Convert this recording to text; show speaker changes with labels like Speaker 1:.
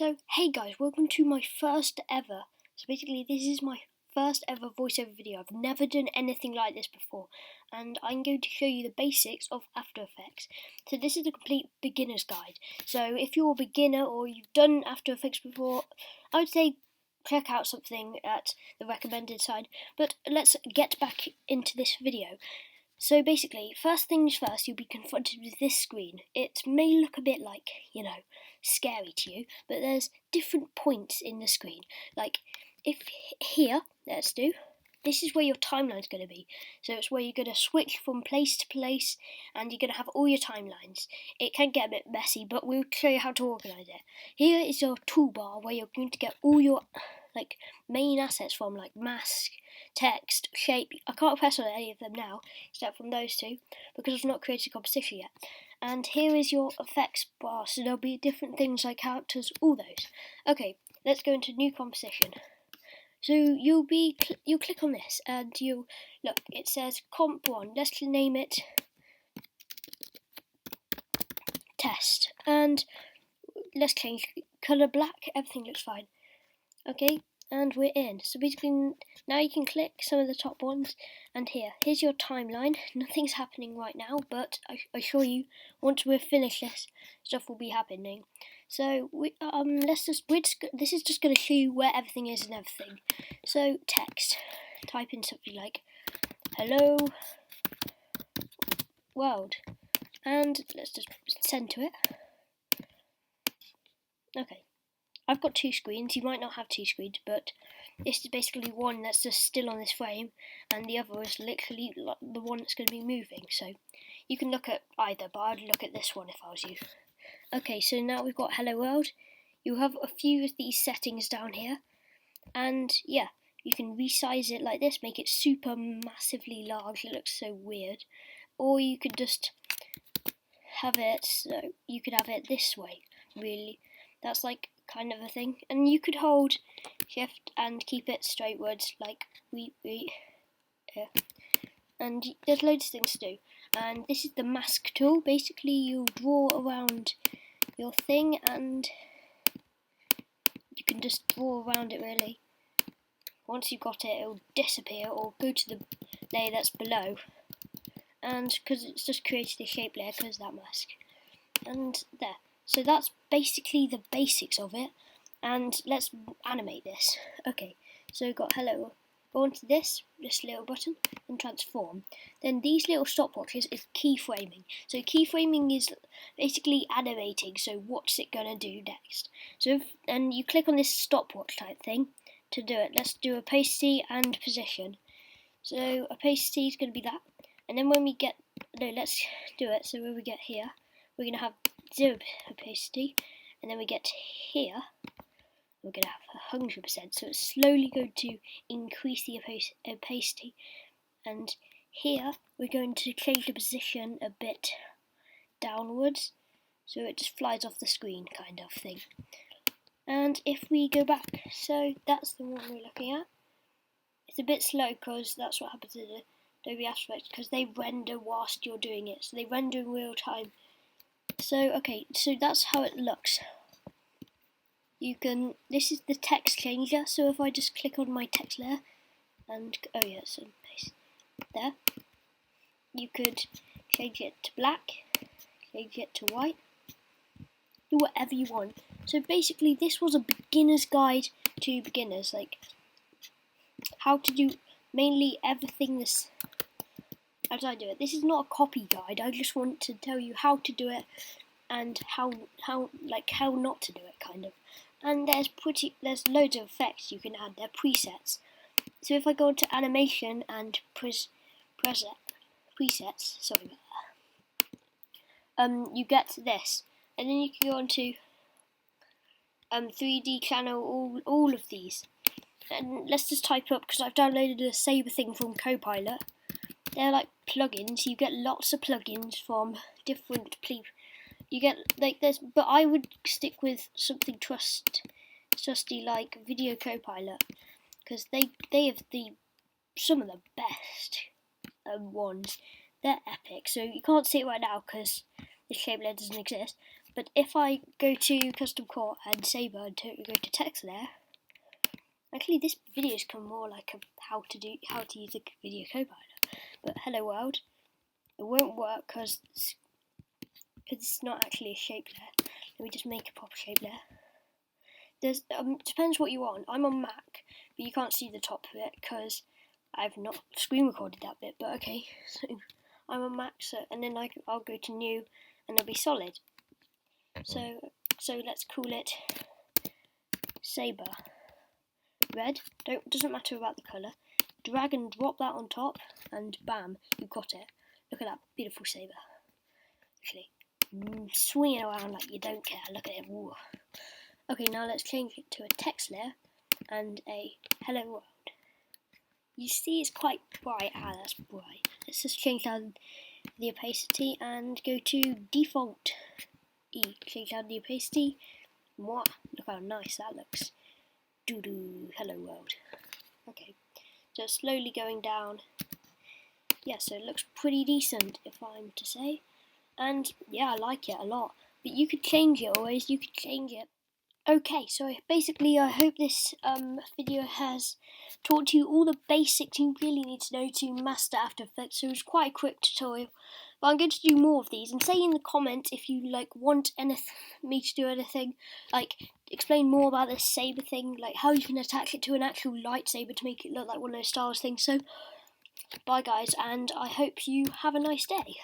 Speaker 1: So, hey guys, welcome to my first ever. So basically, this is my first ever voiceover video. I've never done anything like this before, and I'm going to show you the basics of After Effects. So this is a complete beginner's guide. So if you're a beginner or you've done After Effects before, I would say check out something at the recommended side. But let's get back into this video. So basically, first things first, you'll be confronted with this screen. It may look a bit like, scary to you, but there's different points in the screen. Like, if here, this is where your timeline's going to be. So it's where you're going to switch from place to place, and you're going to have all your timelines. It can get a bit messy, but we'll show you how to organise it. Here is your toolbar, where you're going to get all your main assets from, like mask, text, shape. I can't press on any of them now, except from those two, because I've not created a composition yet. And here is your effects bar, so there'll be different things like characters, all those. Okay, let's go into new composition. So you'll click on this, and you'll look. It says Comp 1. Let's name it Test, and let's change color black. Everything looks fine. Okay, and we're in. So basically, now you can click some of the top ones, and here's your timeline. Nothing's happening right now, but I assure you, once we're finished this, stuff will be happening. So this is just going to show you where everything is and everything. So text, type in something like "Hello World," and let's just send to it. Okay. I've got two screens. You might not have two screens, but this is basically one that's just still on this frame, and the other is literally the one that's going to be moving. So you can look at either, but I'd look at this one if I was you. Okay, so now we've got Hello World. You have a few of these settings down here, and yeah, you can resize it like this, make it super massively large. It looks so weird. Or you could just have it so you could have it this way. Really, that's like kind of a thing, and you could hold shift and keep it straightwards like and there's loads of things to do. And this is the mask tool. Basically, you draw around your thing, and you can just draw around it really. Once you've got it, it'll disappear or go to the layer that's below, and because it's just created a shape layer because that mask, and there. So that's basically the basics of it, and let's animate this. Okay, so we've got hello. Go onto this little button and transform. Then these little stopwatches is keyframing. So keyframing is basically animating. So what's it gonna do next? So and you click on this stopwatch type thing to do it. Let's do opacity and position. So opacity is gonna be that, and then when we get let's do it. So when we get here, we're gonna have 0 opacity, and then we get here, we're going to have 100%, so it's slowly going to increase the opacity, and here we're going to change the position a bit downwards, so it just flies off the screen kind of thing. And if we go back, so that's the one we're looking at. It's a bit slow because that's what happens in Adobe After Effects, because they render whilst you're doing it, so they render in real time. So okay, so that's how it looks. This is the text changer, so if I just click on my text layer and so paste there, you could change it to black, change it to white, do whatever you want. So basically this was a beginner's guide to beginners, like how to do mainly everything as I do it. This is not a copy guide, I just want to tell you how to do it and how not to do it kind of. And there's loads of effects you can add, they're presets. So if I go into animation and presets, sorry about that, you get this, and then you can go onto 3D channel, all of these. And let's just type up, because I've downloaded a Saber thing from Copilot. They're like plugins. You get lots of plugins from different people. You get like this, but I would stick with something trusty like Video Copilot, because they have some of the best ones. They're epic. So you can't see it right now because the shape layer doesn't exist. But if I go to Custom Core and Saber and go to text layer, actually this video has come more like a how to use a video Copilot. But hello world, it won't work because it's not actually a shape layer. Let me just make a proper shape layer. There's depends what you want. I'm on Mac, but you can't see the top of it because I've not screen recorded that bit. But okay, so I'm on Mac, and then I'll go to new, and it'll be solid. So let's call it Saber Red. Doesn't matter about the colour. Drag and drop that on top, and bam, you've got it. Look at that beautiful saber. Actually, swing it around like you don't care. Look at it. Whoa. Okay, now let's change it to a text layer and a hello world. You see it's quite bright. Ah, that's bright. Let's just change down the opacity and go to default E. Change down the opacity. Mwah. Look how nice that looks. Doo-doo. Hello world. Okay, so slowly going down. Yeah, so it looks pretty decent, if I'm to say. And yeah, I like it a lot. But you could change it always. You could change it. Okay, so basically I hope this video has taught you all the basics you really need to know to master After Effects. So it was quite a quick tutorial, but I'm going to do more of these. And say in the comments if you want me to do anything, like explain more about this saber thing, like how you can attach it to an actual lightsaber to make it look like one of those Star Wars things. So bye guys, and I hope you have a nice day.